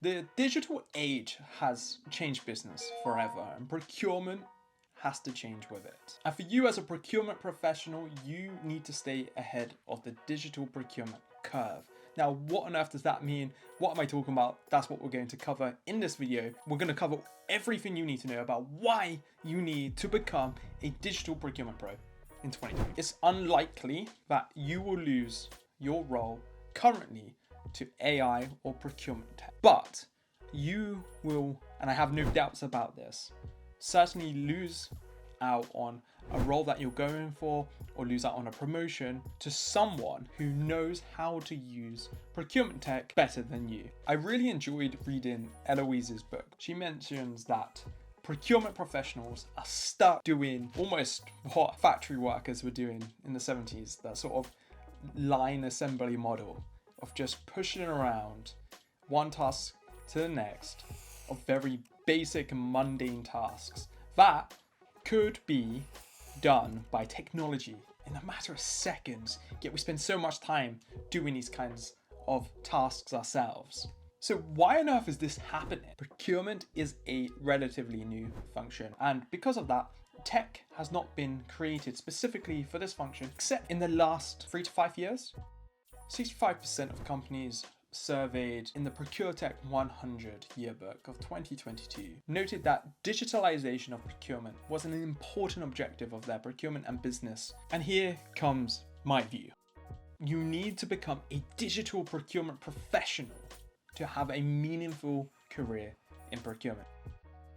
The digital age has changed business forever, and procurement has to change with it. And for you as a procurement professional, you need to stay ahead of the digital procurement curve. Now, what on earth does that mean? What am I talking about? That's what we're going to cover in this video. We're going to cover everything you need to know about why you need to become a digital procurement pro in 2020. It's unlikely that you will lose your role currently to AI or procurement tech, but you will, and I have no doubts about this, certainly lose out on a role that you're going for, or lose out on a promotion to someone who knows how to use procurement tech better than you. I really enjoyed reading Eloise's book. She mentions that procurement professionals are stuck doing almost what factory workers were doing in the 70s, that sort of line assembly model of just pushing around one task to the next of very basic and mundane tasks that could be done by technology in a matter of seconds, yet we spend so much time doing these kinds of tasks ourselves. So why on earth is this happening? Procurement is a relatively new function, and because of that, tech has not been created specifically for this function, except in the last 3 to 5 years. 65% of companies surveyed in the ProcureTech 100 yearbook of 2022 noted that digitalization of procurement was an important objective of their procurement and business. And here comes my view. You need to become a digital procurement professional to have a meaningful career in procurement.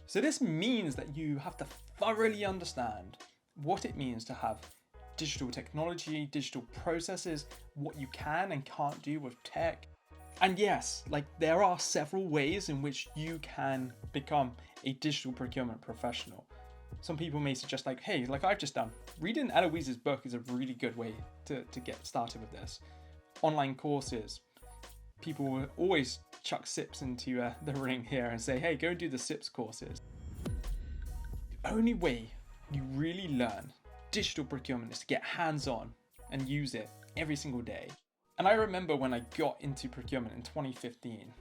So this means that you have to thoroughly understand what it means to have digital technology, digital processes, what you can and can't do with tech. And yes, there are several ways in which you can become a digital procurement professional. Some people may suggest hey, like I've just done, reading Eloise's book is a really good way to get started with this. Online courses. People will always chuck SIPs into the ring here and say, hey, go do the SIPs courses. The only way you really learn digital procurement is to get hands-on and use it every single day. And I remember when I got into procurement in 2015,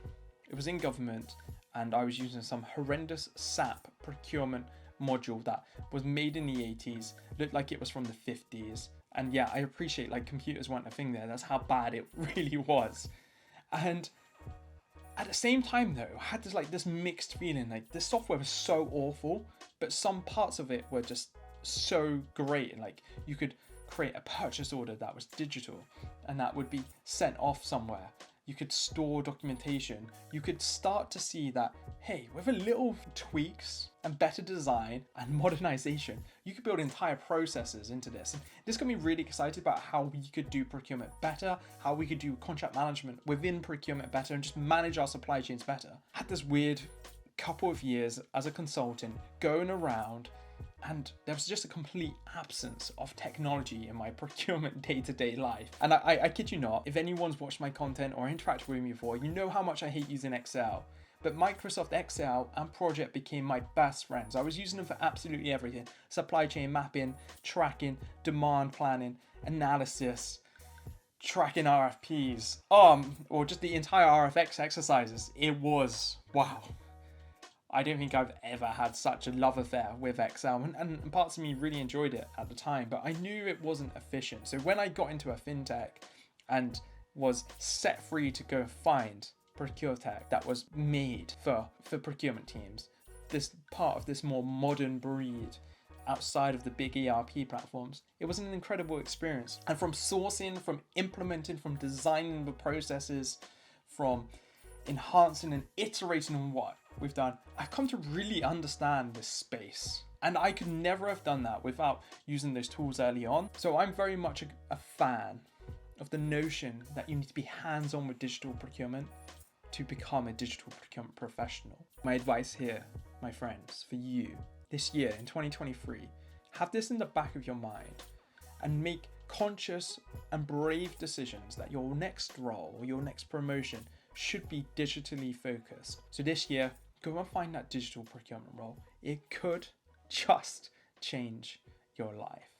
it was in government and I was using some horrendous SAP procurement module that was made in the 80s, looked like it was from the 50s. And yeah, I appreciate computers weren't a thing there. That's how bad it really was. And at the same time though, I had this mixed feeling, this software was so awful, but some parts of it were just so great. You could create a purchase order that was digital and that would be sent off somewhere. You could store documentation. You could start to see that, hey, with a little tweaks and better design and modernization, you could build entire processes into this. And this got me really excited about how we could do procurement better, how we could do contract management within procurement better, and just manage our supply chains better. I had this weird couple of years as a consultant going around, and there was just a complete absence of technology in my procurement day-to-day life. And I kid you not, if anyone's watched my content or interacted with me before, you know how much I hate using Excel. But Microsoft Excel and Project became my best friends. I was using them for absolutely everything. Supply chain mapping, tracking, demand planning, analysis, tracking RFPs, or just the entire RFX exercises. It was, wow. I don't think I've ever had such a love affair with Excel, and parts of me really enjoyed it at the time, but I knew it wasn't efficient. So when I got into a fintech and was set free to go find ProcureTech that was made for procurement teams, this part of this more modern breed outside of the big ERP platforms, it was an incredible experience. And from sourcing, from implementing, from designing the processes, from enhancing and iterating on what we've done, I've come to really understand this space. And I could never have done that without using those tools early on. So I'm very much a fan of the notion that you need to be hands-on with digital procurement to become a digital procurement professional. My advice here, my friends, for you this year in 2023, have this in the back of your mind and make conscious and brave decisions that your next role or your next promotion should be digitally focused. So this year, go and find that digital procurement role. It could just change your life.